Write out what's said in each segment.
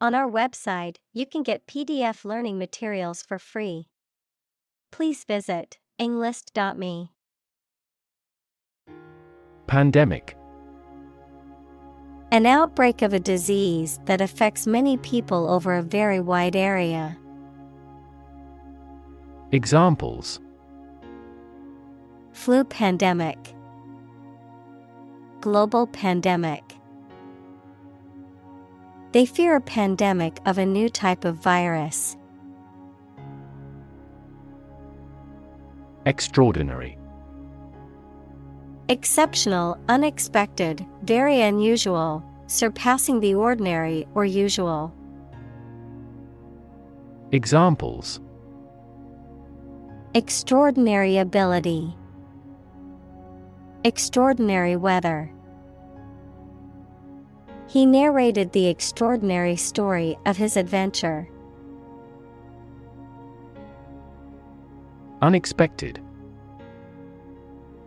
On our website, you can get PDF learning materials for free. Please visit englist.me. Pandemic. An outbreak of a disease that affects many people over a very wide area. Examples: Flu pandemic, global pandemic. They fear a pandemic of a new type of virus. Extraordinary. Exceptional, unexpected, very unusual, surpassing the ordinary or usual. Examples: Extraordinary ability, extraordinary weather. He narrated the extraordinary story of his adventure. Unexpected.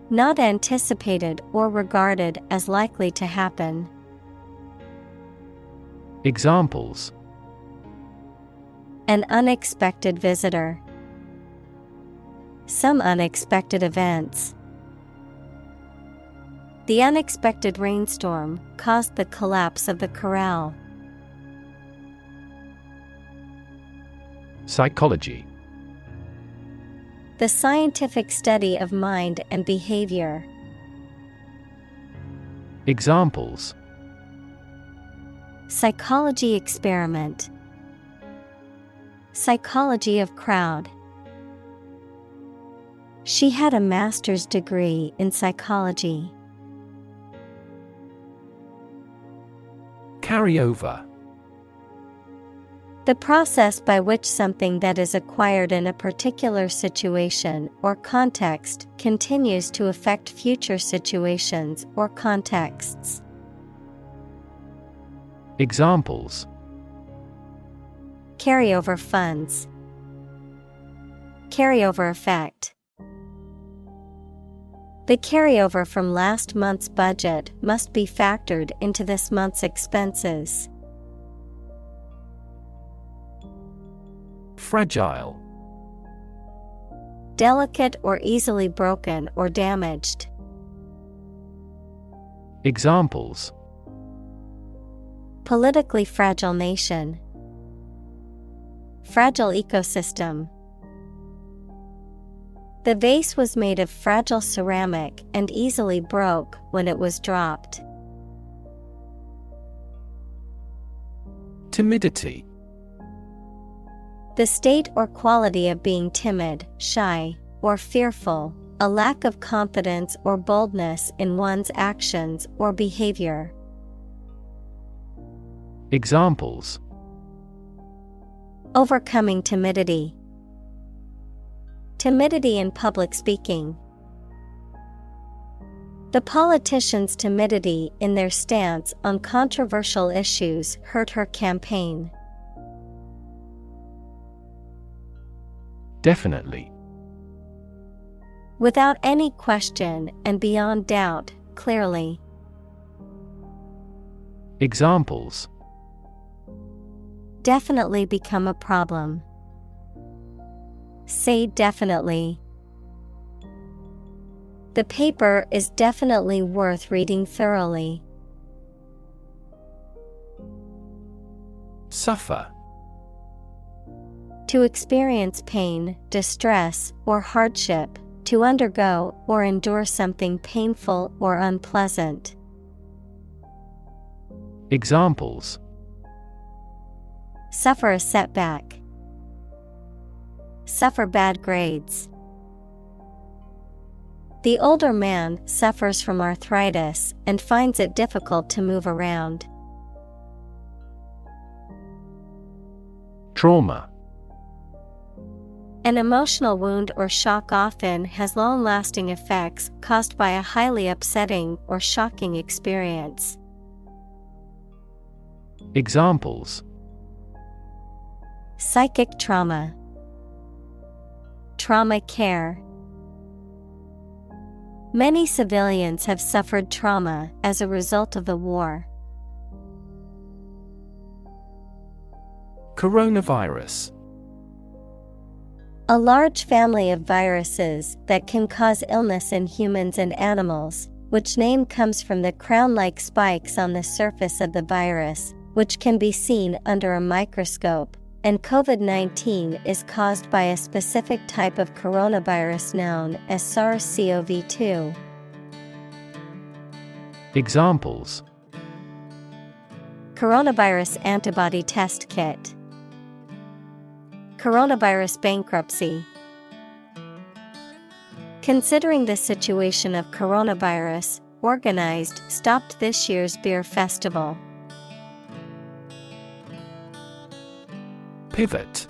Not anticipated or regarded as likely to happen. Examples: An unexpected visitor. Some unexpected events. The unexpected rainstorm caused the collapse of the corral. Psychology. The scientific study of mind and behavior. Examples: Psychology experiment. Psychology of crowd. She had a master's degree in psychology. Carry over. The process by which something that is acquired in a particular situation or context continues to affect future situations or contexts. Examples: Carryover funds. Carryover effect. The carryover from last month's budget must be factored into this month's expenses. Fragile. Delicate or easily broken or damaged. Examples: Politically fragile nation. Fragile ecosystem. The vase was made of fragile ceramic and easily broke when it was dropped. Timidity. The state or quality of being timid, shy, or fearful, a lack of confidence or boldness in one's actions or behavior. Examples: Overcoming timidity. Timidity in public speaking. The politician's timidity in their stance on controversial issues hurt her campaign. Definitely. Without any question and beyond doubt, clearly. Examples: Definitely become a problem. Say definitely. The paper is definitely worth reading thoroughly. Suffer. To experience pain, distress, or hardship, to undergo or endure something painful or unpleasant. Examples: Suffer a setback. Suffer bad grades. The older man suffers from arthritis and finds it difficult to move around. Trauma. An emotional wound or shock often has long-lasting effects caused by a highly upsetting or shocking experience. Examples: Psychic trauma. Trauma care. Many civilians have suffered trauma as a result of the war. Coronavirus. A large family of viruses that can cause illness in humans and animals, which name comes from the crown-like spikes on the surface of the virus, which can be seen under a microscope, and COVID-19 is caused by a specific type of coronavirus known as SARS-CoV-2. Examples: Coronavirus antibody test kit. Coronavirus bankruptcy. Considering the situation of coronavirus, organized stopped this year's beer festival. Pivot.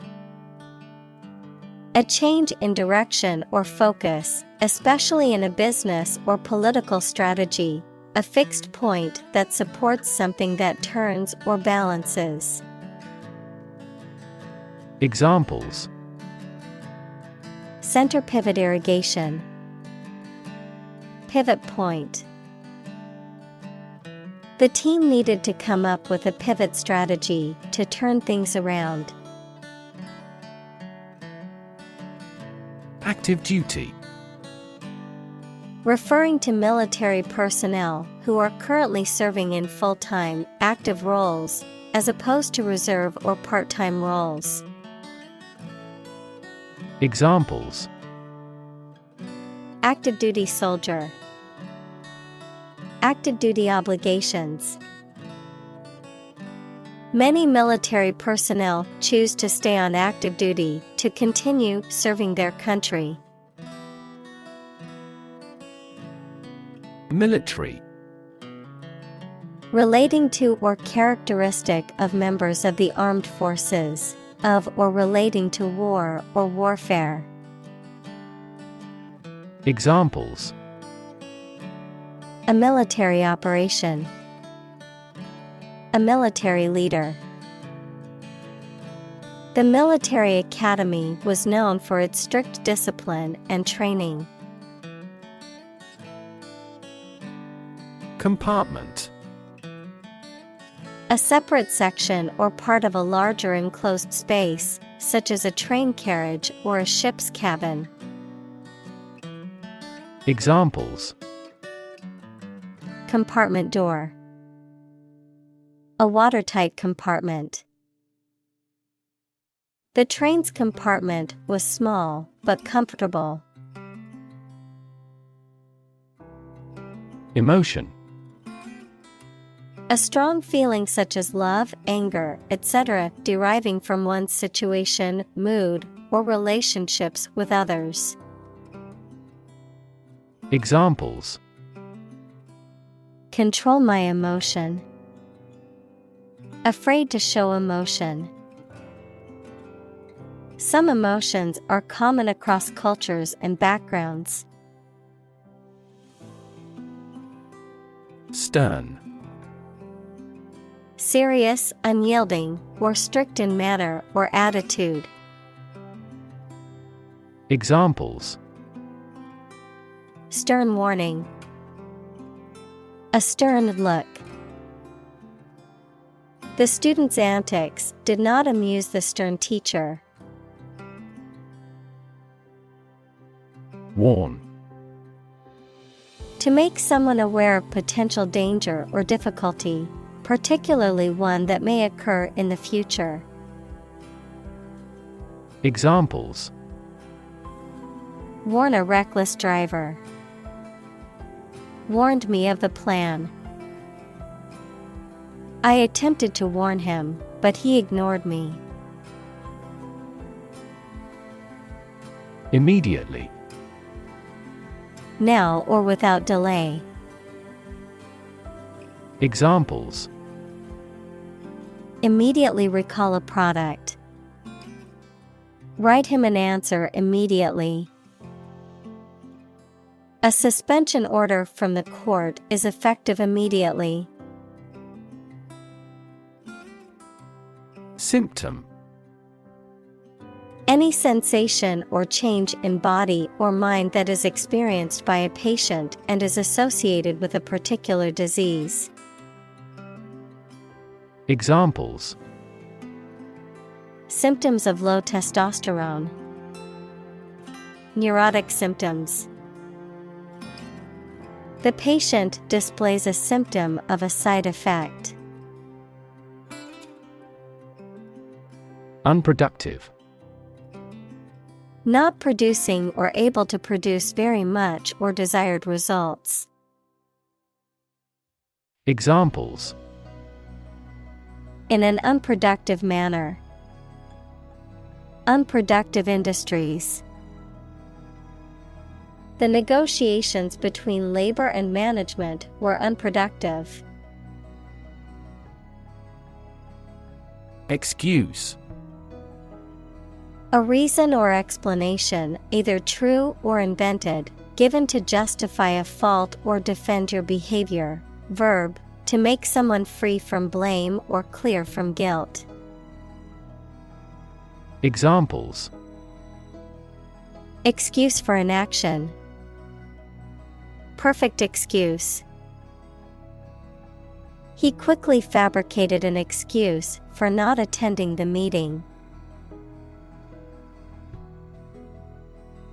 A change in direction or focus, especially in a business or political strategy, a fixed point that supports something that turns or balances. Examples: Center pivot irrigation. Pivot point. The team needed to come up with a pivot strategy to turn things around. Active duty. Referring to military personnel who are currently serving in full-time, active roles, as opposed to reserve or part-time roles. Examples: Active duty soldier. Active duty obligations. Many military personnel choose to stay on active duty to continue serving their country. Military. Relating to or characteristic of members of the armed forces, of or relating to war or warfare. Examples: A military operation. A military leader. The military academy was known for its strict discipline and training. Compartment. A separate section or part of a larger enclosed space, such as a train carriage or a ship's cabin. Examples: Compartment door. A watertight compartment. The train's compartment was small but comfortable. Emotion. A strong feeling such as love, anger, etc., deriving from one's situation, mood, or relationships with others. Examples: Control my emotion. Afraid to show emotion. Some emotions are common across cultures and backgrounds. Stern. Serious, unyielding, or strict in manner or attitude. Examples: Stern warning. A stern look. The student's antics did not amuse the stern teacher. Warn. To make someone aware of potential danger or difficulty, particularly one that may occur in the future. Examples: Warn a reckless driver. Warned me of the plan. I attempted to warn him, but he ignored me. Immediately. Now or without delay. Examples: Immediately recall a product. Write him an answer immediately. A suspension order from the court is effective immediately. Symptom. Any sensation or change in body or mind that is experienced by a patient and is associated with a particular disease. Examples: Symptoms of low testosterone. Neurotic symptoms. The patient displays a symptom of a side effect. Unproductive. Not producing or able to produce very much or desired results. Examples. In an unproductive manner. Unproductive industries. The negotiations between labor and management were unproductive. Excuse. A reason or explanation, either true or invented, given to justify a fault or defend your behavior. Verb, to make someone free from blame or clear from guilt. Examples. Excuse for inaction. Perfect excuse. He quickly fabricated an excuse for not attending the meeting.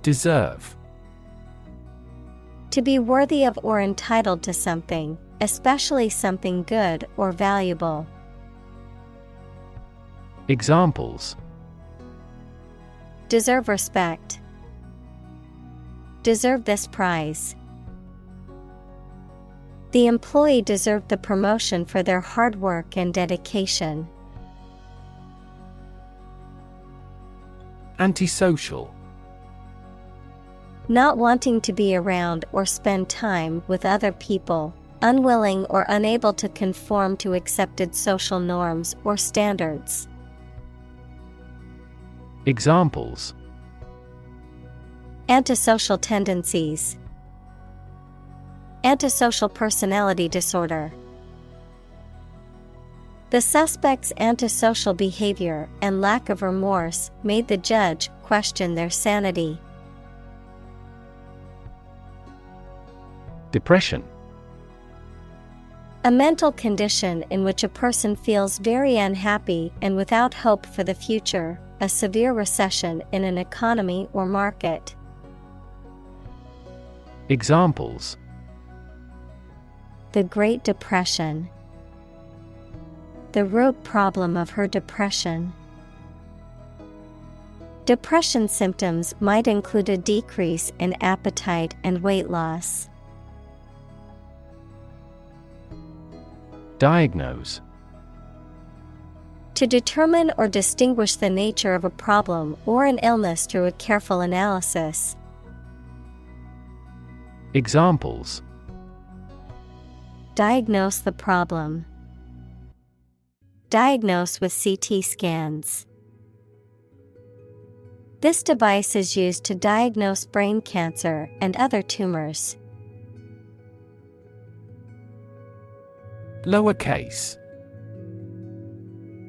Deserve. To be worthy of or entitled to something, especially something good or valuable. Examples. Deserve respect. Deserve this prize. The employee deserved the promotion for their hard work and dedication. Antisocial. Not wanting to be around or spend time with other people, unwilling or unable to conform to accepted social norms or standards. Examples. Antisocial tendencies. Antisocial personality disorder. The suspect's antisocial behavior and lack of remorse made the judge question their sanity. Depression. A mental condition in which a person feels very unhappy and without hope for the future, a severe recession in an economy or market. Examples. The Great Depression. The root problem of her depression. Depression symptoms might include a decrease in appetite and weight loss. Diagnose. To determine or distinguish the nature of a problem or an illness through a careful analysis. Examples. Diagnose the problem. Diagnose with CT scans. This device is used to diagnose brain cancer and other tumors. Lowercase.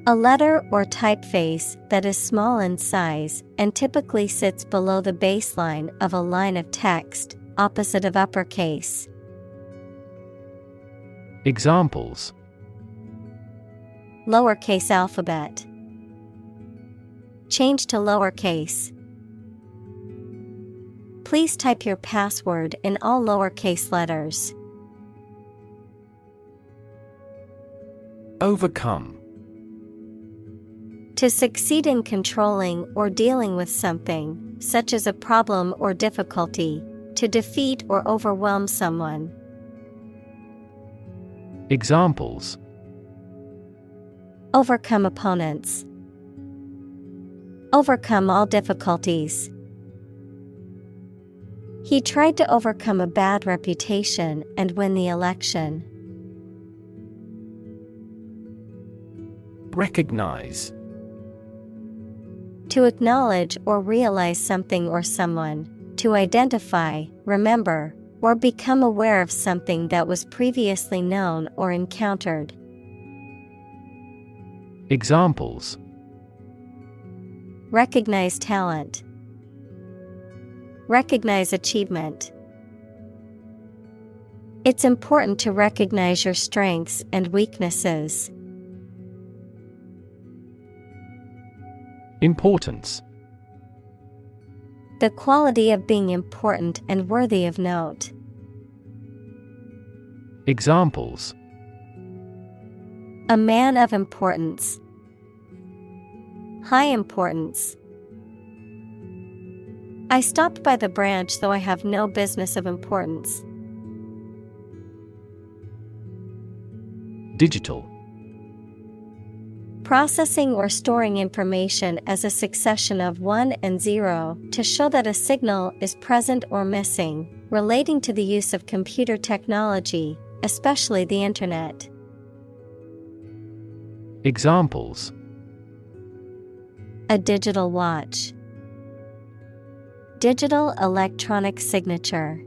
A letter or typeface that is small in size and typically sits below the baseline of a line of text, opposite of uppercase. Examples. Lowercase alphabet. Change to lowercase. Please type your password in all lowercase letters. Overcome. To succeed in controlling or dealing with something, such as a problem or difficulty. To defeat or overwhelm someone. Examples. Overcome opponents. Overcome all difficulties. He tried to overcome a bad reputation and win the election. Recognize. To acknowledge or realize something or someone. To identify, remember, or become aware of something that was previously known or encountered. Examples. Recognize talent. Recognize achievement. It's important to recognize your strengths and weaknesses. Importance. The quality of being important and worthy of note. Examples. A man of importance. High importance. I stopped by the branch though I have no business of importance. Digital. Processing or storing information as a succession of 1 and 0 to show that a signal is present or missing, relating to the use of computer technology, especially the Internet. Examples. A digital watch. Digital electronic signature.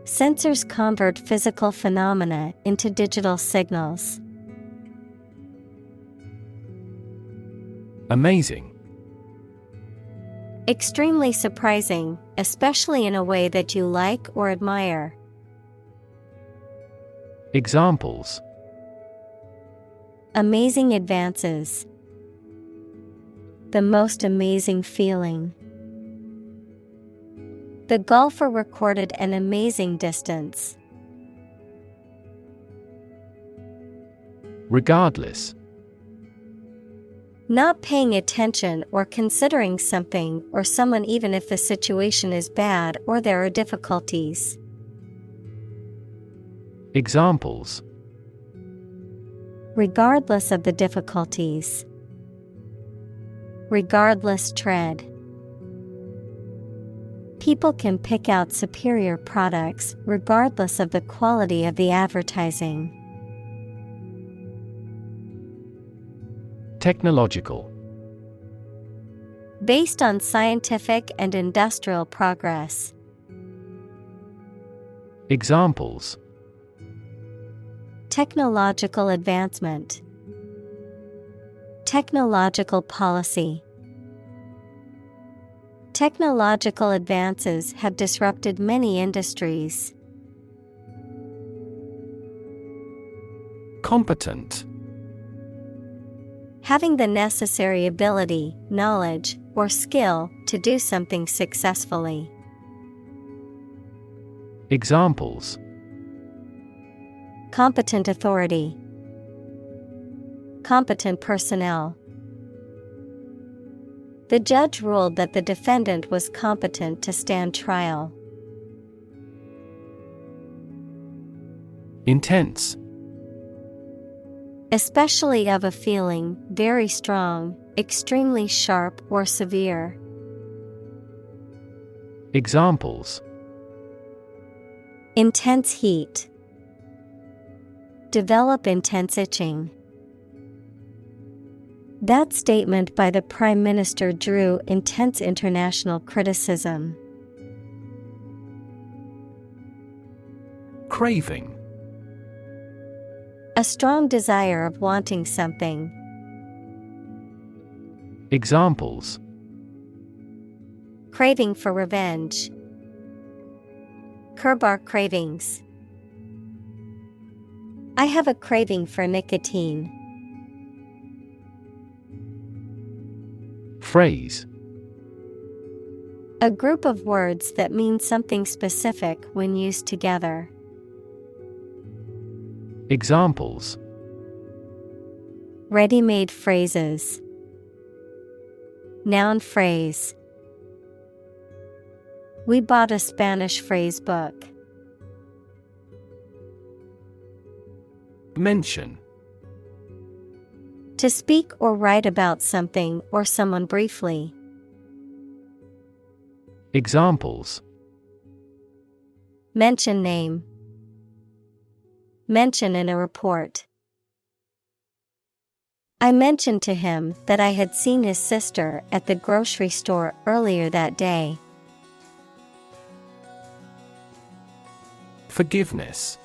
Sensors convert physical phenomena into digital signals. Amazing. Extremely surprising, especially in a way that you like or admire. Examples. Amazing advances. The most amazing feeling. The golfer recorded an amazing distance. Regardless. Not paying attention or considering something or someone even if the situation is bad or there are difficulties. Examples. Regardless of the difficulties. Regardless tread. People can pick out superior products regardless of the quality of the advertising. Technological. Based on scientific and industrial progress. Examples. Technological advancement. Technological policy. Technological advances have disrupted many industries. Competent. Having the necessary ability, knowledge, or skill to do something successfully. Examples. Competent authority. Competent personnel. The judge ruled that the defendant was competent to stand trial. Intense. Especially of a feeling, very strong, extremely sharp or severe. Examples. Intense heat. Develop intense itching. That statement by the Prime Minister drew intense international criticism. Craving. A strong desire of wanting something. Examples. Craving for revenge. Curb our cravings. I have a craving for nicotine. Phrase. A group of words that mean something specific when used together. Examples. Ready-made phrases. Noun phrase. We bought a Spanish phrase book. Mention. To speak or write about something or someone briefly. Examples. Mention name. Mention in a report. I mentioned to him that I had seen his sister at the grocery store earlier that day. Forgiveness.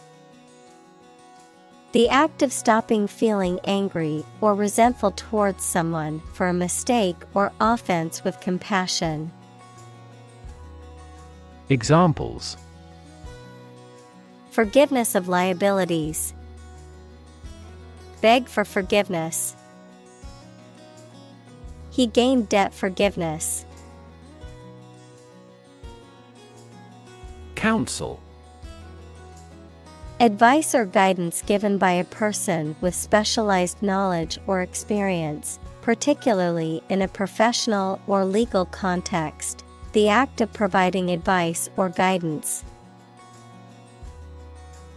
The act of stopping feeling angry or resentful towards someone for a mistake or offense with compassion. Examples. Forgiveness of liabilities. Beg for forgiveness. He gained debt forgiveness. Counsel. Advice or guidance given by a person with specialized knowledge or experience, particularly in a professional or legal context. The act of providing advice or guidance.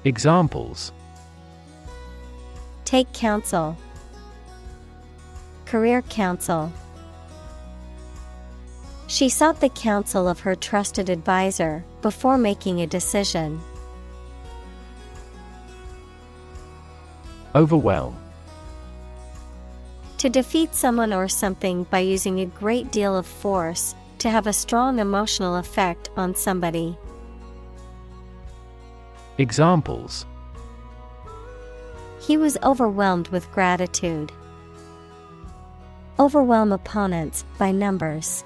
Examples: Take counsel. Career counsel. She sought the counsel of her trusted advisor before making a decision. Overwhelm. To defeat someone or something by using a great deal of force, to have a strong emotional effect on somebody. Examples: He was overwhelmed with gratitude. Overwhelm opponents by numbers.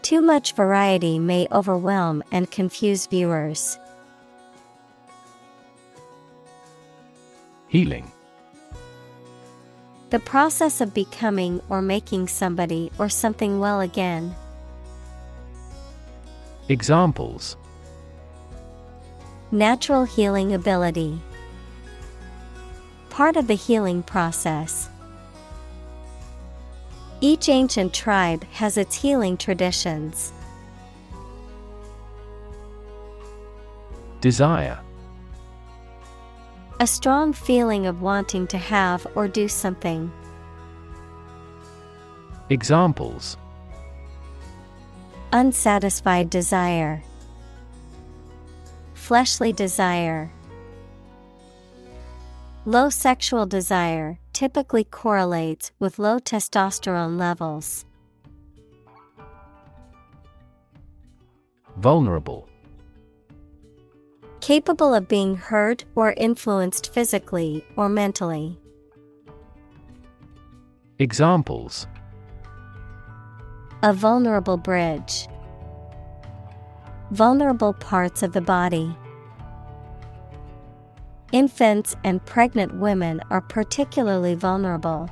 Too much variety may overwhelm and confuse viewers. Healing. The process of becoming or making somebody or something well again. Examples: Natural healing ability. Part of the healing process. Each ancient tribe has its healing traditions. Desire. A strong feeling of wanting to have or do something. Examples: Unsatisfied desire. Fleshly desire. Low sexual desire typically correlates with low testosterone levels. Vulnerable. Capable of being hurt or influenced physically or mentally. Examples: A vulnerable bridge. Vulnerable parts of the body. Infants and pregnant women are particularly vulnerable.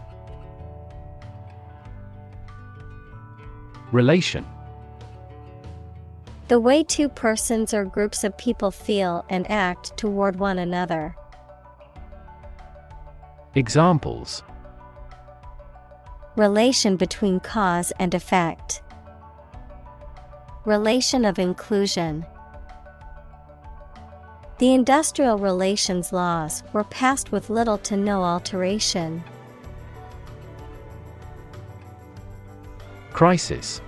Relation. The way two persons or groups of people feel and act toward one another. Examples: Relation between cause and effect. Relation of inclusion. The industrial relations laws were passed with little to no alteration. Crisis.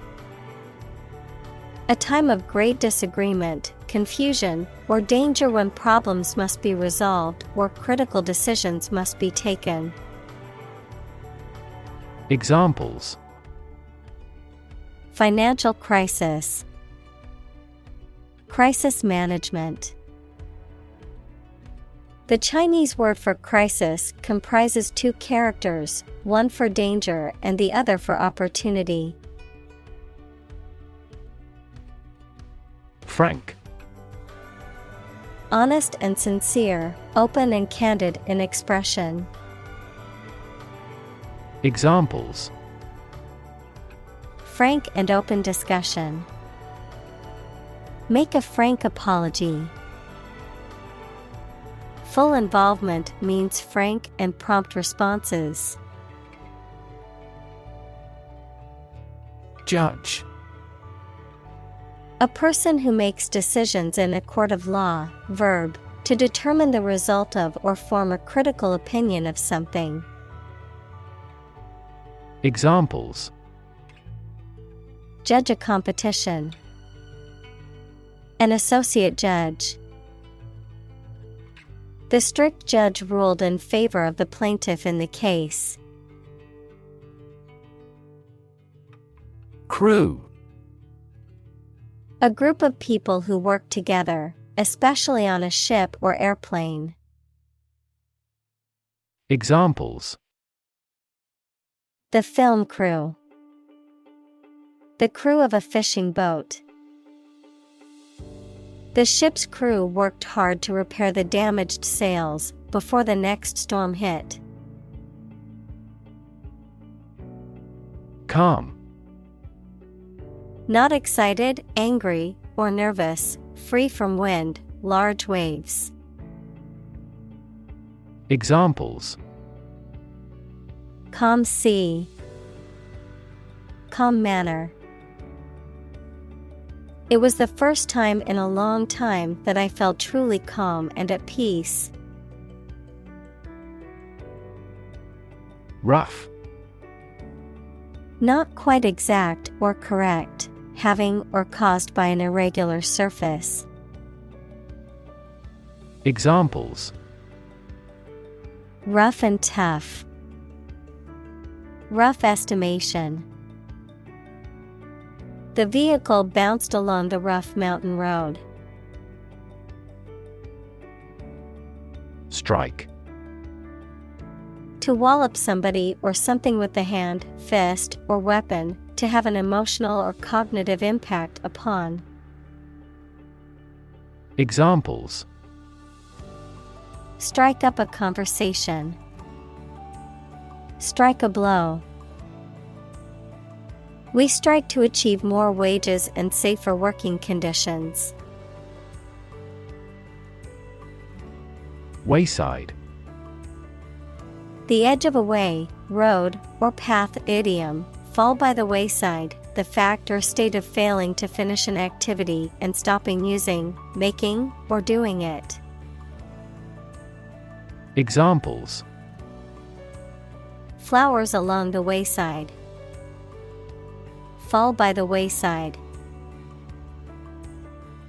A time of great disagreement, confusion, or danger when problems must be resolved or critical decisions must be taken. Examples: Financial crisis. Crisis management. The Chinese word for crisis comprises two characters, one for danger and the other for opportunity. Frank. Honest and sincere, open and candid in expression. Examples: Frank and open discussion. Make a frank apology. Full involvement means frank and prompt responses. Judge. A person who makes decisions in a court of law. Verb, to determine the result of or form a critical opinion of something. Examples: Judge a competition. An associate judge. The strict judge ruled in favor of the plaintiff in the case. Crew. A group of people who work together, especially on a ship or airplane. Examples: The film crew. The crew of a fishing boat. The ship's crew worked hard to repair the damaged sails before the next storm hit. Calm. Not excited, angry, or nervous, free from wind, large waves. Examples: Calm sea. Calm manner. It was the first time in a long time that I felt truly calm and at peace. Rough. Not quite exact or correct, having or caused by an irregular surface. Examples: Rough and tough. Rough estimation. The vehicle bounced along the rough mountain road. Strike. To wallop somebody or something with the hand, fist, or weapon, to have an emotional or cognitive impact upon. Examples: Strike up a conversation. Strike a blow. We strike to achieve more wages and safer working conditions. Wayside. The edge of a way, road, or path. Idiom: fall by the wayside, the fact or state of failing to finish an activity and stopping using, making, or doing it. Examples: Flowers along the wayside. Fall by the wayside.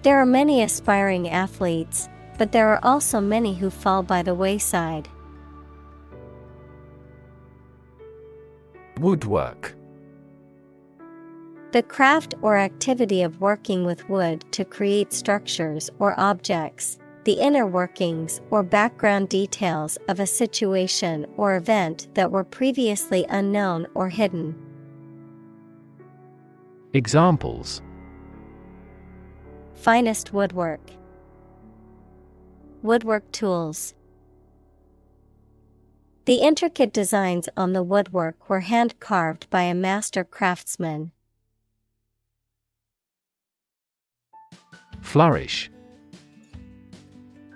There are many aspiring athletes, but there are also many who fall by the wayside. Woodwork. The craft or activity of working with wood to create structures or objects, the inner workings or background details of a situation or event that were previously unknown or hidden. Examples: Finest woodwork. Woodwork tools. The intricate designs on the woodwork were hand-carved by a master craftsman. Flourish.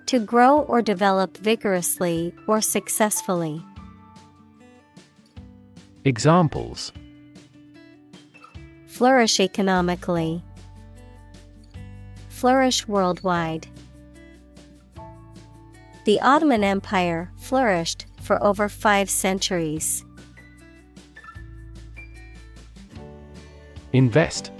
To grow or develop vigorously or successfully. Examples: Flourish economically. Flourish worldwide. The Ottoman Empire flourished for over 5 centuries. Invest.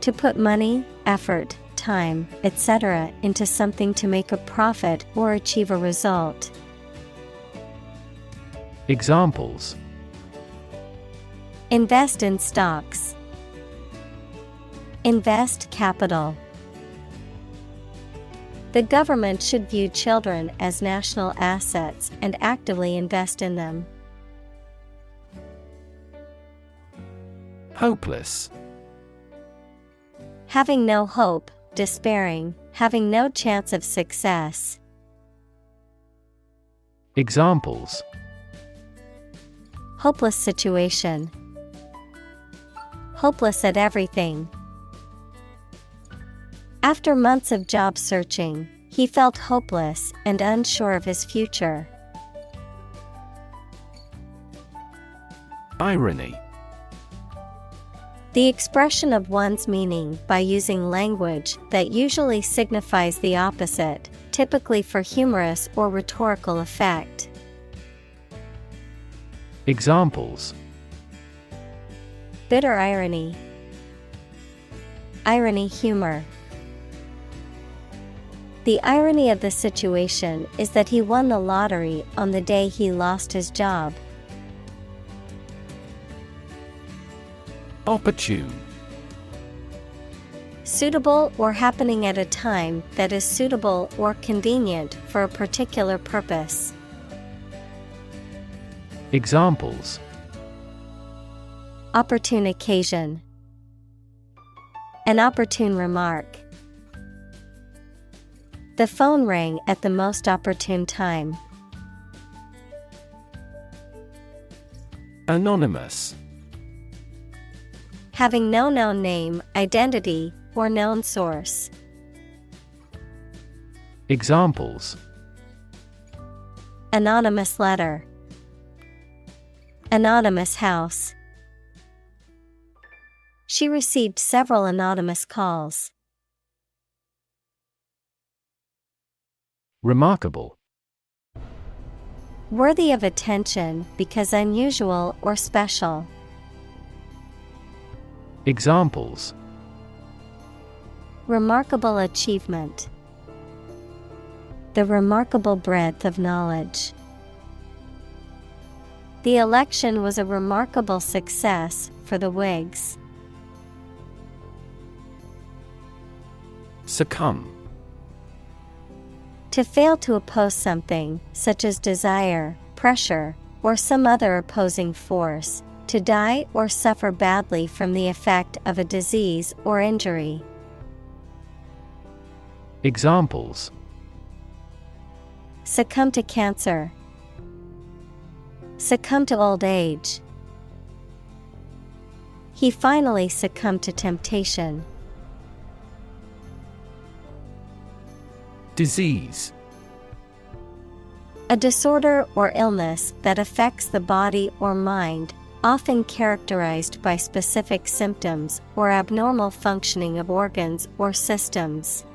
To put money, effort, time, etc. into something to make a profit or achieve a result. Examples: Invest in stocks. Invest capital. The government should view children as national assets and actively invest in them. Hopeless. Having no hope, despairing, having no chance of success. Examples: Hopeless situation. Hopeless at everything. After months of job searching, he felt hopeless and unsure of his future. Irony. The expression of one's meaning by using language that usually signifies the opposite, typically for humorous or rhetorical effect. Examples: Bitter irony. Irony humor. The irony of the situation is that he won the lottery on the day he lost his job. Opportune. Suitable or happening at a time that is suitable or convenient for a particular purpose. Examples: Opportune occasion. An opportune remark. The phone rang at the most opportune time. Anonymous. Having no known name, identity, or known source. Examples: Anonymous letter. Anonymous house. She received several anonymous calls. Remarkable. Worthy of attention because unusual or special. Examples: Remarkable achievement. The remarkable breadth of knowledge. The election was a remarkable success for the Whigs. Succumb. To fail to oppose something, such as desire, pressure, or some other opposing force. To die or suffer badly from the effect of a disease or injury. Examples: Succumb to cancer. Succumb to old age. He finally succumbed to temptation. Disease. A disorder or illness that affects the body or mind, often characterized by specific symptoms or abnormal functioning of organs or systems.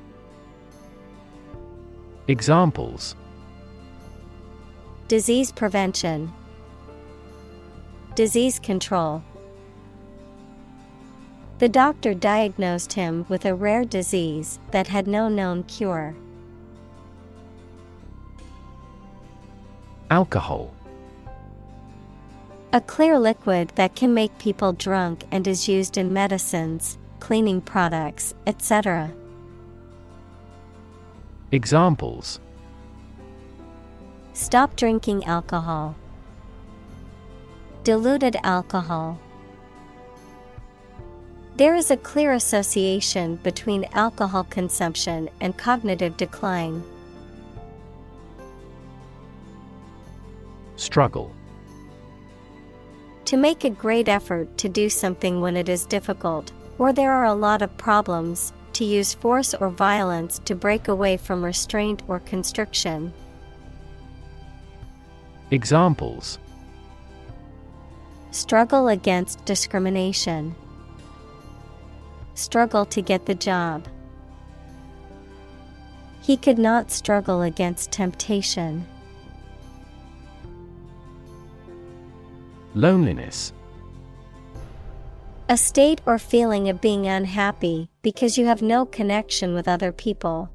Examples: Disease prevention. Disease control. The doctor diagnosed him with a rare disease that had no known cure. Alcohol. A clear liquid that can make people drunk and is used in medicines, cleaning products, etc. Examples: Stop drinking alcohol. Diluted alcohol. There is a clear association between alcohol consumption and cognitive decline. Struggle. To make a great effort to do something when it is difficult, or there are a lot of problems, to use force or violence to break away from restraint or constriction. Examples: Struggle against discrimination. Struggle to get the job. He could not struggle against temptation. Loneliness. A state or feeling of being unhappy because you have no connection with other people.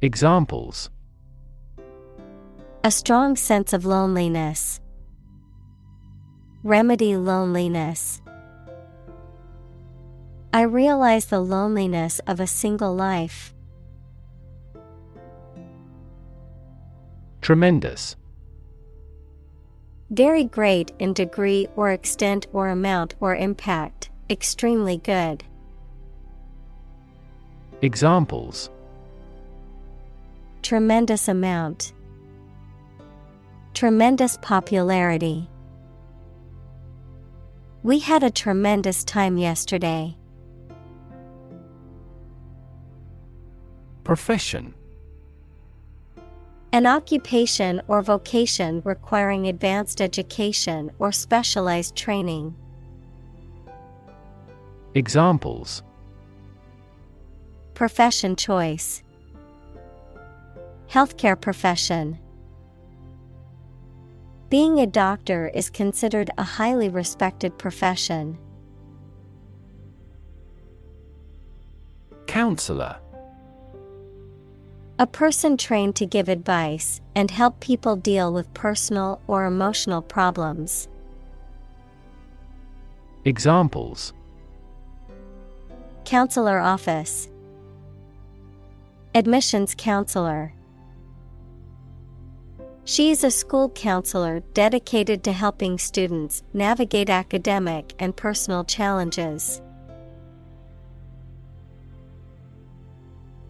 Examples: A strong sense of loneliness. Remedy loneliness. I realize the loneliness of a single life. Tremendous. Very great in degree or extent or amount or impact, extremely good. Examples: Tremendous amount. Tremendous popularity. We had a tremendous time yesterday. Profession. An occupation or vocation requiring advanced education or specialized training. Examples: Profession choice. Healthcare profession. Being a doctor is considered a highly respected profession. Counselor. A person trained to give advice and help people deal with personal or emotional problems. Examples: Counselor office. Admissions counselor. She is a school counselor dedicated to helping students navigate academic and personal challenges.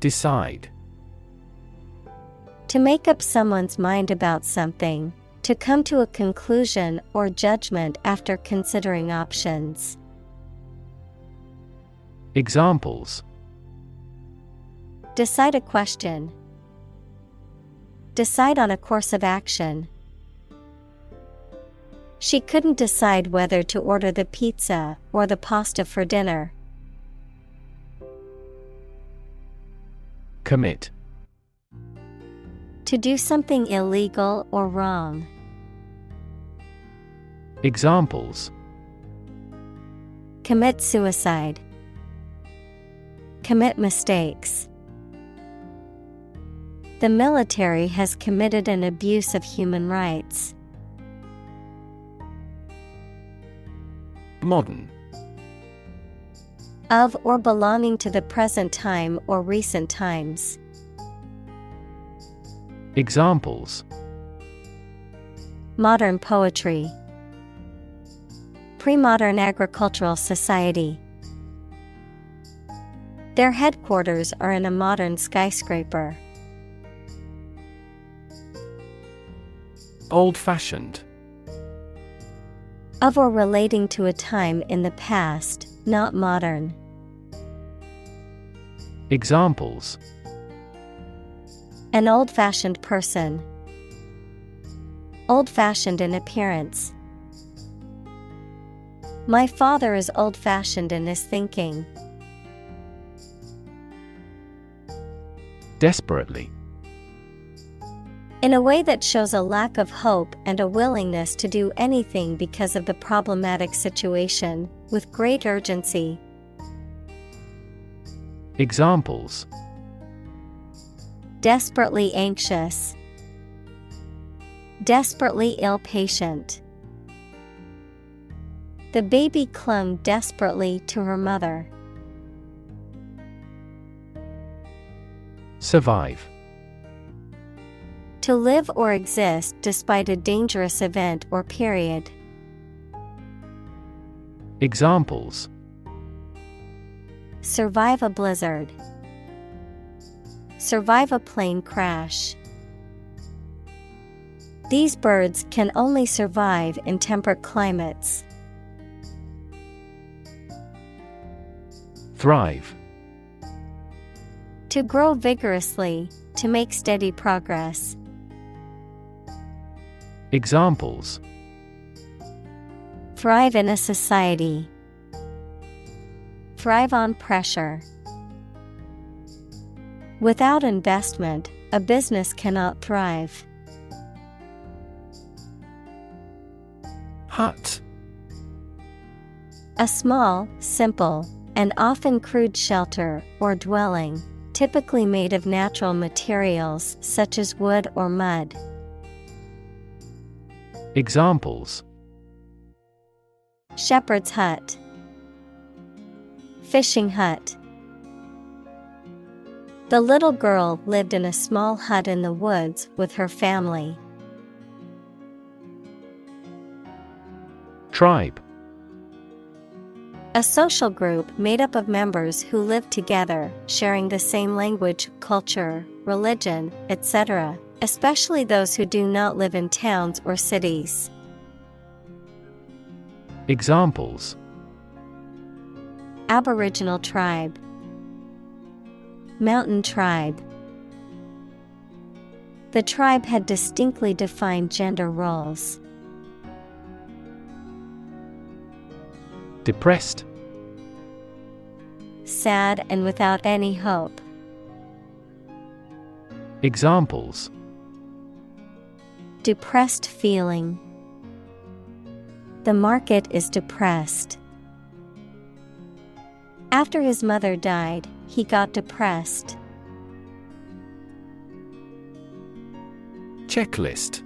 Decide. To make up someone's mind about something, To come to a conclusion or judgment after considering options. Examples: Decide a question. Decide on a course of action. She couldn't decide whether to order the pizza or the pasta for dinner. Commit. To do something illegal or wrong. Examples: Commit suicide. Commit mistakes. The military has committed an abuse of human rights. Modern. Of or belonging to the present time or recent times. Examples: Modern poetry. Pre-modern agricultural society. Their headquarters are in a modern skyscraper. Old-fashioned. Of or relating to a time in the past, not modern. Examples: An old-fashioned person. Old-fashioned in appearance. My father is old-fashioned in his thinking. Desperately. In a way that shows a lack of hope and a willingness to do anything because of the problematic situation, with great urgency. Examples: Desperately anxious. Desperately ill patient. The baby clung desperately to her mother. Survive. To live or exist despite a dangerous event or period. Examples: Survive a blizzard. Survive a plane crash. These birds can only survive in temperate climates. Thrive. To grow vigorously, to make steady progress. Examples: Thrive in a society. Thrive on pressure. Without investment, a business cannot thrive. Hut. A small, simple, and often crude shelter or dwelling, typically made of natural materials such as wood or mud. Examples: Shepherd's hut. Fishing hut. The little girl lived in a small hut in the woods with her family. Tribe. A social group made up of members who live together, sharing the same language, culture, religion, etc., especially those who do not live in towns or cities. Examples: Aboriginal tribe. Mountain tribe. The tribe had distinctly defined gender roles. Depressed. Sad and without any hope. Examples: Depressed feeling. The market is depressed. After his mother died, he got depressed. Checklist.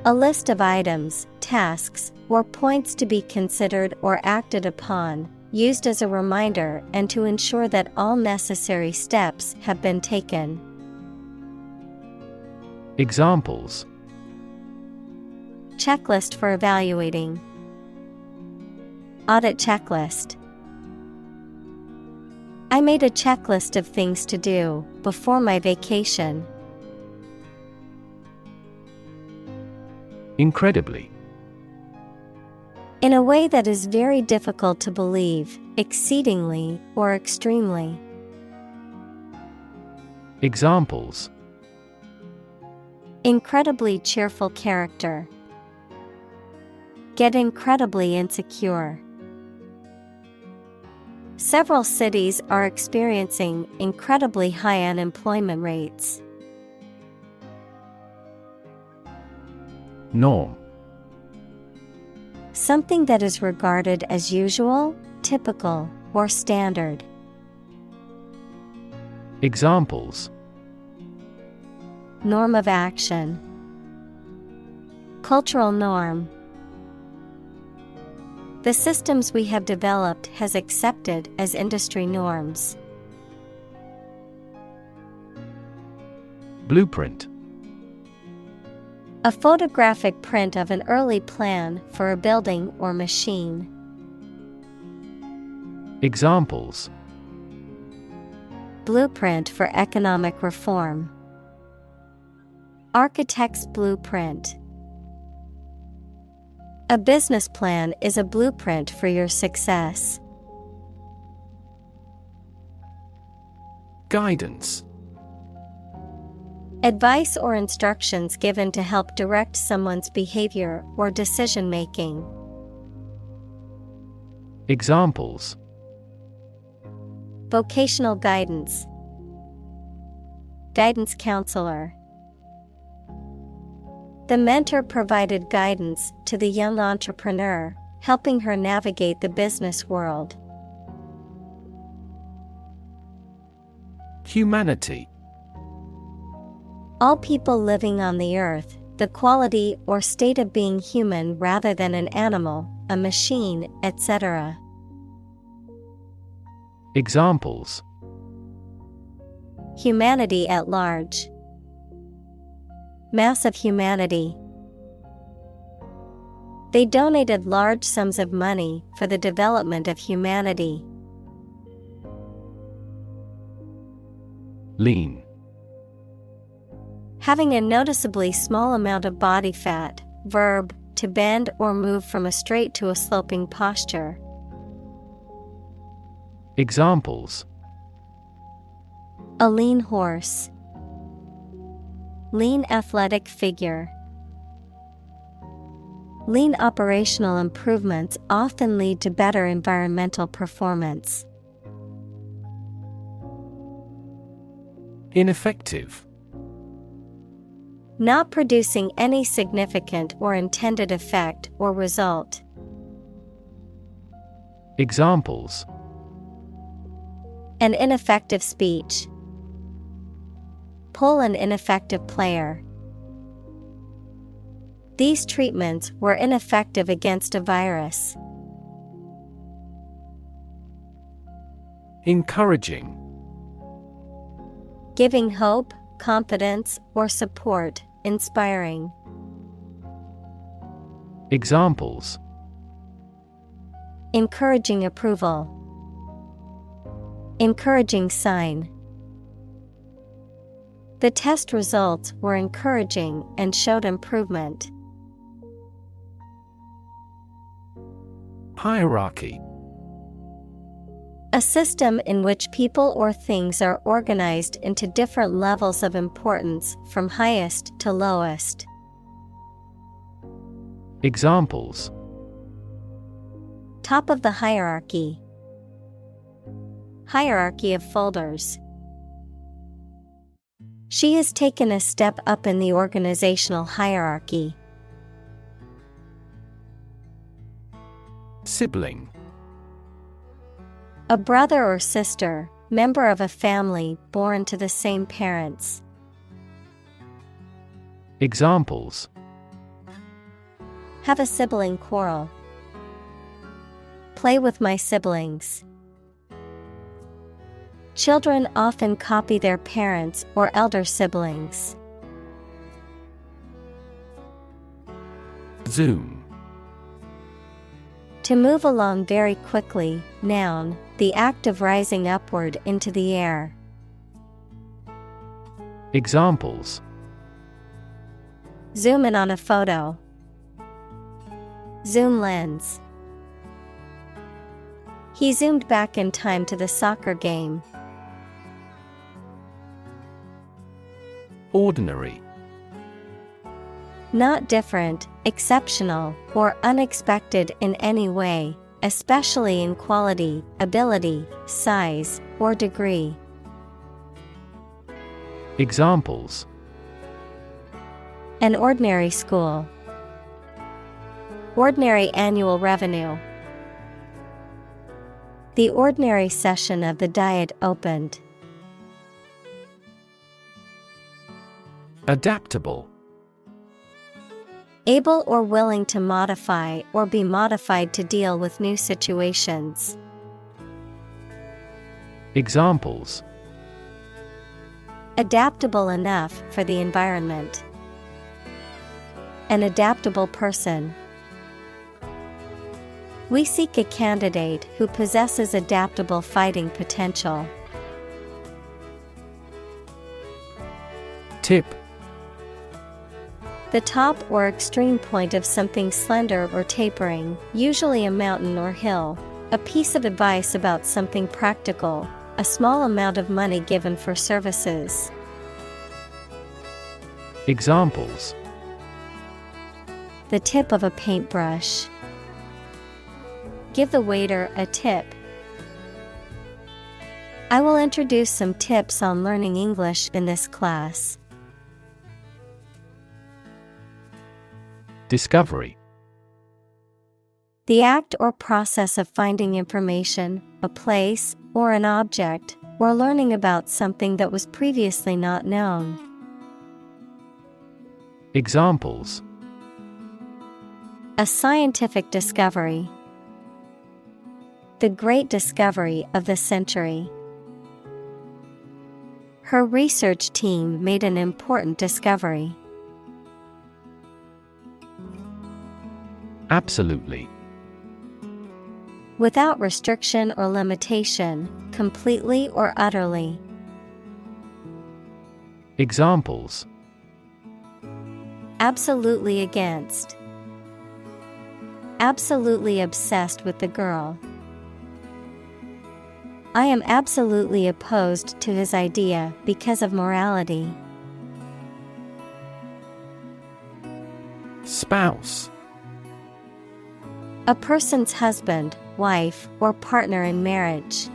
A list of items, tasks, or points to be considered or acted upon, used as a reminder and to ensure that all necessary steps have been taken. Examples: Checklist for evaluating. Audit checklist. I made a checklist of things to do before my vacation. Incredibly. In a way that is very difficult to believe, exceedingly, or extremely. Examples: Incredibly cheerful character. Get incredibly insecure. Several cities are experiencing incredibly high unemployment rates. Norm. Something that is regarded as usual, typical, or standard. Examples: Norm of action. Cultural norm. The systems we have developed has accepted as industry norms. Blueprint. A photographic print of an early plan for a building or machine. Examples: Blueprint for economic reform. Architect's blueprint. A business plan is a blueprint for your success. Guidance. Advice or instructions given to help direct someone's behavior or decision-making. Examples: Vocational guidance. Guidance counselor. The mentor provided guidance to the young entrepreneur, helping her navigate the business world. Humanity. All people living on the earth, the quality or state of being human rather than an animal, a machine, etc. Examples: Humanity at large. Mass of humanity. They donated large sums of money for the development of humanity. Lean. Having a noticeably small amount of body fat, verb, to bend or move from a straight to a sloping posture. Examples: A lean horse. Lean athletic figure. Lean operational improvements often lead to better environmental performance. Ineffective. Not producing any significant or intended effect or result. Examples: An ineffective speech. Pull an ineffective player. These treatments were ineffective against a virus. Encouraging. Giving hope, confidence, or support, inspiring. Examples: Encouraging approval. Encouraging sign. The test results were encouraging and showed improvement. Hierarchy. A system in which people or things are organized into different levels of importance from highest to lowest. Examples: Top of the hierarchy. Hierarchy of folders. She has taken a step up in the organizational hierarchy. Sibling. A brother or sister, member of a family born to the same parents. Examples: Have a sibling quarrel. Play with my siblings. Children often copy their parents or elder siblings. Zoom. To move along very quickly, noun, the act of rising upward into the air. Examples: Zoom in on a photo. Zoom lens. He zoomed back in time to the soccer game. Ordinary. Not different, exceptional, or unexpected in any way, especially in quality, ability, size, or degree. Examples: An ordinary school. Ordinary annual revenue. The ordinary session of the Diet opened. Adaptable. Able or willing to modify or be modified to deal with new situations. Examples: Adaptable enough for the environment. An adaptable person. We seek a candidate who possesses adaptable fighting potential. Tip. The top or extreme point of something slender or tapering, usually a mountain or hill. A piece of advice about something practical, a small amount of money given for services. Examples: The tip of a paintbrush. Give the waiter a tip. I will introduce some tips on learning English in this class. Discovery. The act or process of finding information, a place, or an object, or learning about something that was previously not known. Examples: A scientific discovery. The great discovery of the century. Her research team made an important discovery. Absolutely. Without restriction or limitation, completely or utterly. Examples: Absolutely against. Absolutely obsessed with the girl. I am absolutely opposed to his idea because of morality. Spouse. A person's husband, wife, or partner in marriage.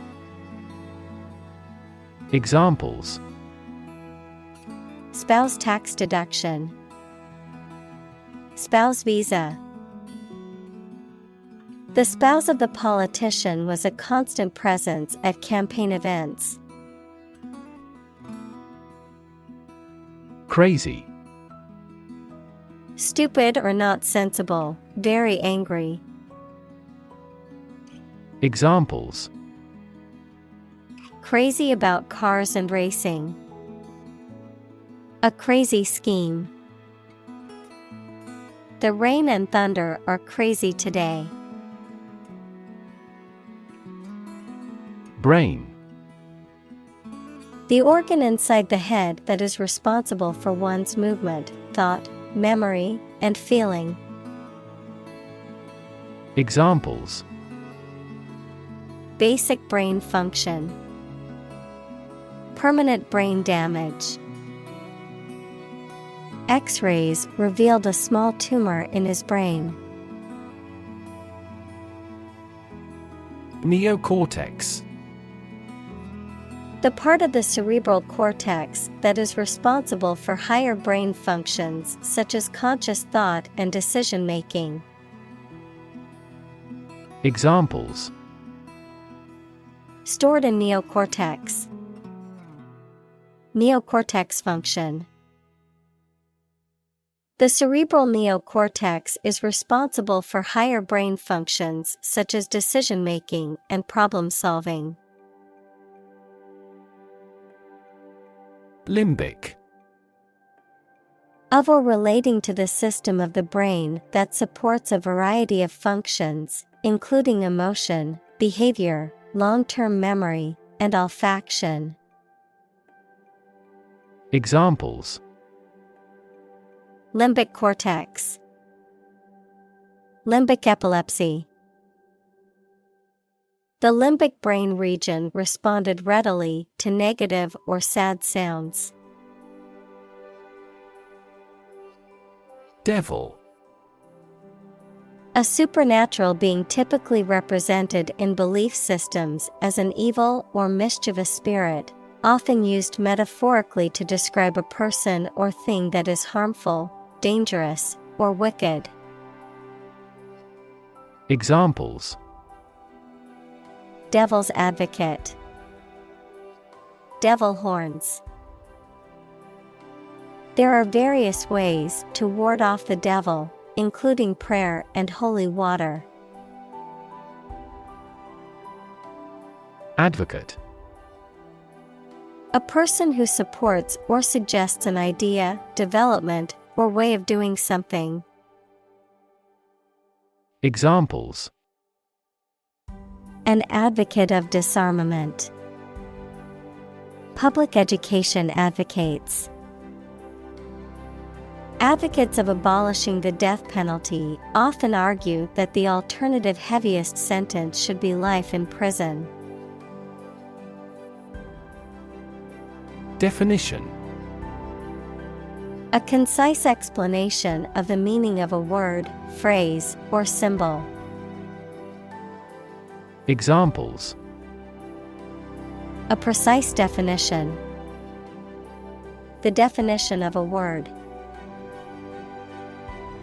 Examples: Spouse tax deduction. Spouse visa. The spouse of the politician was a constant presence at campaign events. Crazy. Stupid or not sensible, very angry. Examples: Crazy about cars and racing. A crazy scheme. The rain and thunder are crazy today. Brain. The organ inside the head that is responsible for one's movement, thought, memory, and feeling. Examples: Basic brain function. Permanent brain damage. X-rays revealed a small tumor in his brain. Neocortex. The part of the cerebral cortex that is responsible for higher brain functions such as conscious thought and decision-making. Examples: Stored in neocortex. Neocortex function. The cerebral neocortex is responsible for higher brain functions such as decision-making and problem-solving. Limbic. Of or relating to the system of the brain that supports a variety of functions, including emotion, behavior, long-term memory, and olfaction. Examples: Limbic cortex. Limbic epilepsy. The limbic brain region responded readily to negative or sad sounds. Devil. A supernatural being typically represented in belief systems as an evil or mischievous spirit, often used metaphorically to describe a person or thing that is harmful, dangerous, or wicked. Examples: Devil's advocate. Devil horns. There are various ways to ward off the devil, including prayer and holy water. Advocate. A person who supports or suggests an idea, development, or way of doing something. Examples: An advocate of disarmament. Public education advocates. Advocates of abolishing the death penalty often argue that the alternative heaviest sentence should be life in prison. Definition: A concise explanation of the meaning of a word, phrase, or symbol. Examples: A precise definition. The definition of a word.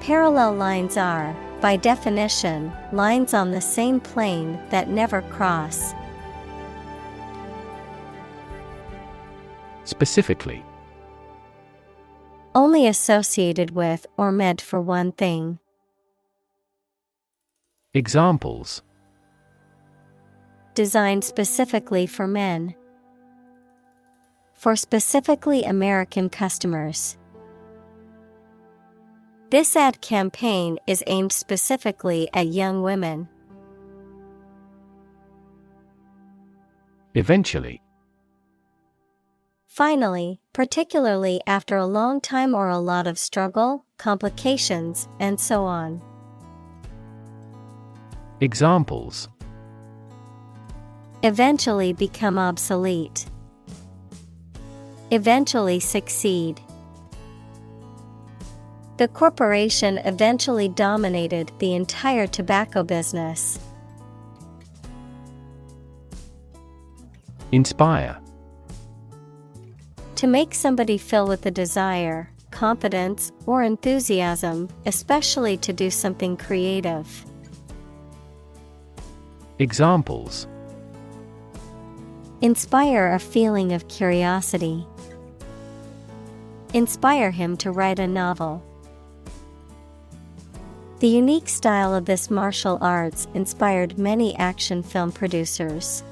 Parallel lines are, by definition, lines on the same plane that never cross. Specifically. Only associated with or meant for one thing. Examples: Designed specifically for men. For specifically American customers. This ad campaign is aimed specifically at young women. Eventually. Finally, particularly after a long time or a lot of struggle, complications, and so on. Examples: Eventually become obsolete. Eventually succeed. The corporation eventually dominated the entire tobacco business. Inspire. To make somebody feel with a desire, confidence, or enthusiasm, especially to do something creative. Examples: Inspire a feeling of curiosity. Inspire him to write a novel. The unique style of this martial arts inspired many action film producers.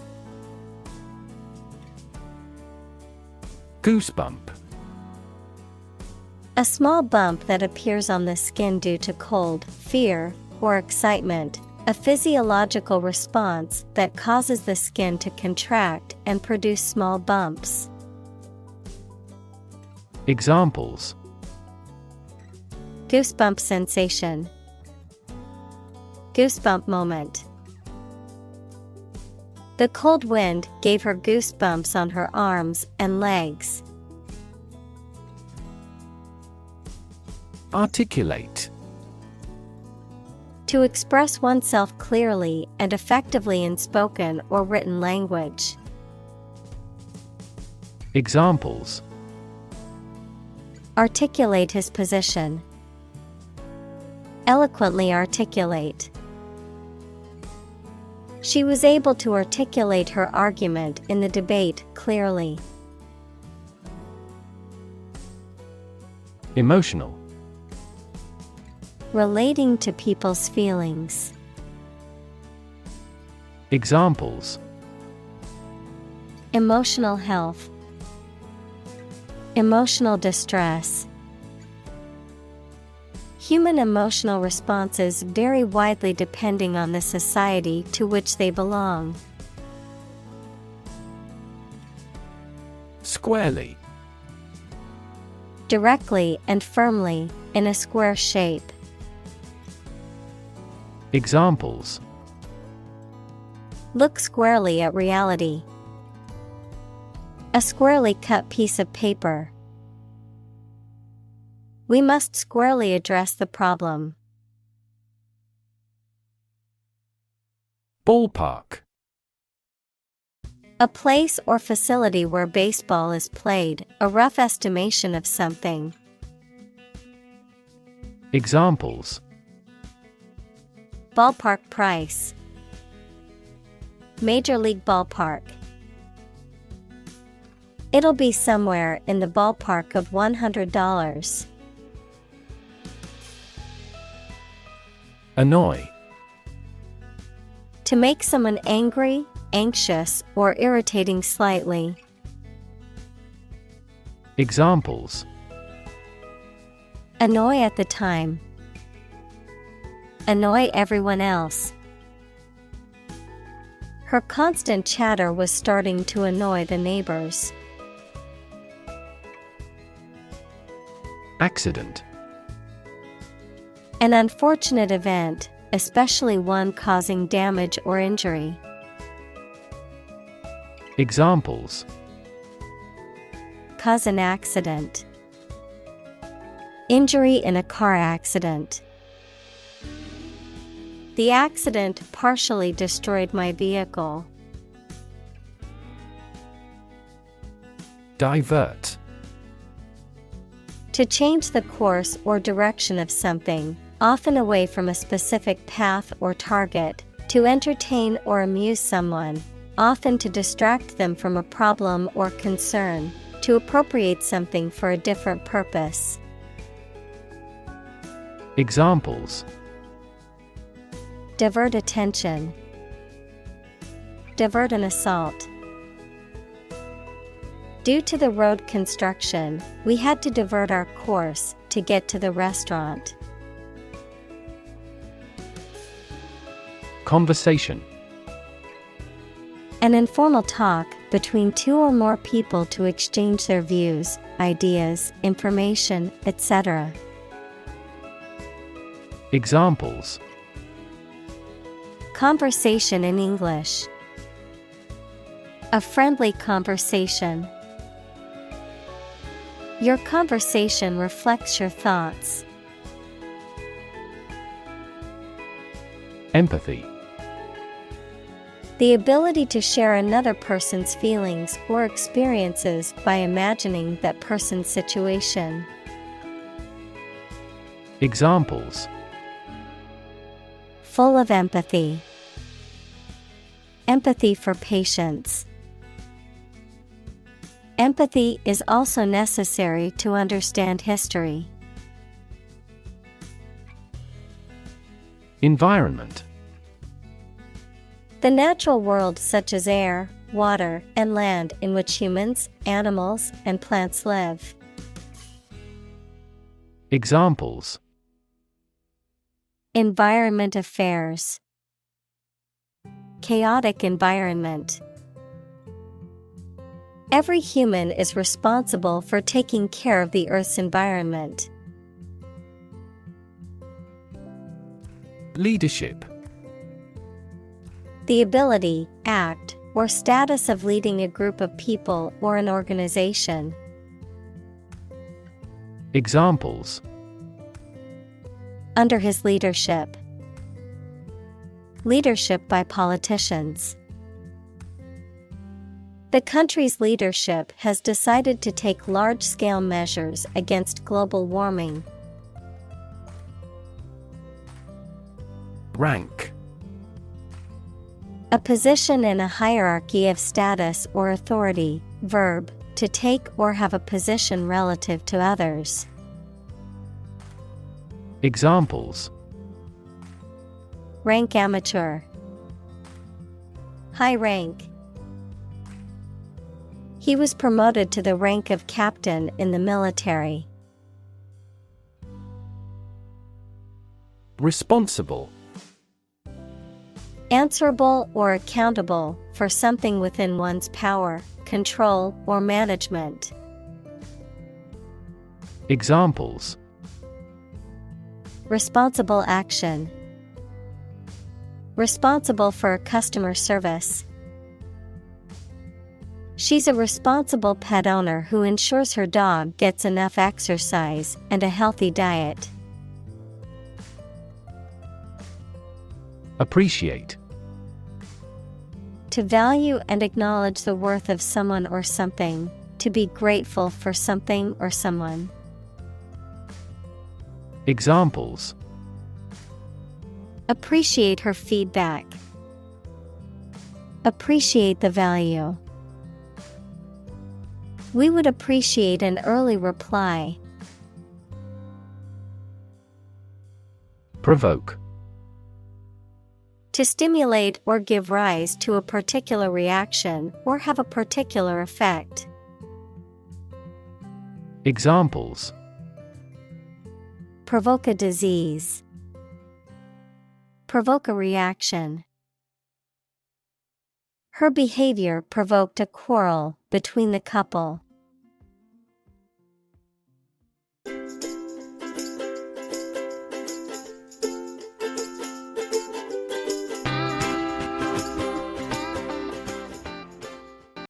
Goosebump. A small bump that appears on the skin due to cold, fear, or excitement, a physiological response that causes the skin to contract and produce small bumps. Examples: Goosebump sensation. Goosebump moment. The cold wind gave her goosebumps on her arms and legs. Articulate. To express oneself clearly and effectively in spoken or written language. Examples: Articulate his position. Eloquently articulate. She was able to articulate her argument in the debate clearly. Emotional. Relating to people's feelings. Examples: Emotional health. Emotional distress. Human emotional responses vary widely depending on the society to which they belong. Squarely. Directly and firmly, in a square shape. Examples: look squarely at reality. A squarely cut piece of paper. We must squarely address the problem. Ballpark. A place or facility where baseball is played, a rough estimation of something. Examples: Ballpark price. Major League ballpark. It'll be somewhere in the ballpark of $100. Annoy. To make someone angry, anxious, or irritating slightly. Examples: Annoy at the time. Annoy everyone else. Her constant chatter was starting to annoy the neighbors. Accident. An unfortunate event, especially one causing damage or injury. Examples: Cause an accident. Injury in a car accident. The accident partially destroyed my vehicle. Divert. To change the course or direction of something, often away from a specific path or target, to entertain or amuse someone, often to distract them from a problem or concern, to appropriate something for a different purpose. Examples: Divert attention. Divert an assault. Due to the road construction, we had to divert our course to get to the restaurant. Conversation. An informal talk between two or more people to exchange their views, ideas, information, etc. Examples: Conversation in English. A friendly conversation. Your conversation reflects your thoughts. Empathy. The ability to share another person's feelings or experiences by imagining that person's situation. Examples: Full of empathy. Empathy for patients. Empathy is also necessary to understand history. Environment. The natural world such as air, water, and land in which humans, animals, and plants live. Examples: Environment affairs. Chaotic environment. Every human is responsible for taking care of the Earth's environment. Leadership. The ability, act, or status of leading a group of people or an organization. Examples: Under his leadership. Leadership by politicians. The country's leadership has decided to take large-scale measures against global warming. Rank. A position in a hierarchy of status or authority. Verb, to take or have a position relative to others. Examples: Rank amateur. High rank. He was promoted to the rank of captain in the military. Responsible. Answerable or accountable for something within one's power, control, or management. Examples: Responsible action. Responsible for customer service. She's a responsible pet owner who ensures her dog gets enough exercise and a healthy diet. Appreciate. To value and acknowledge the worth of someone or something, to be grateful for something or someone. Examples: appreciate her feedback. Appreciate the value. We would appreciate an early reply. Provoke. To stimulate or give rise to a particular reaction or have a particular effect. Examples: provoke a disease. Provoke a reaction. Her behavior provoked a quarrel between the couple.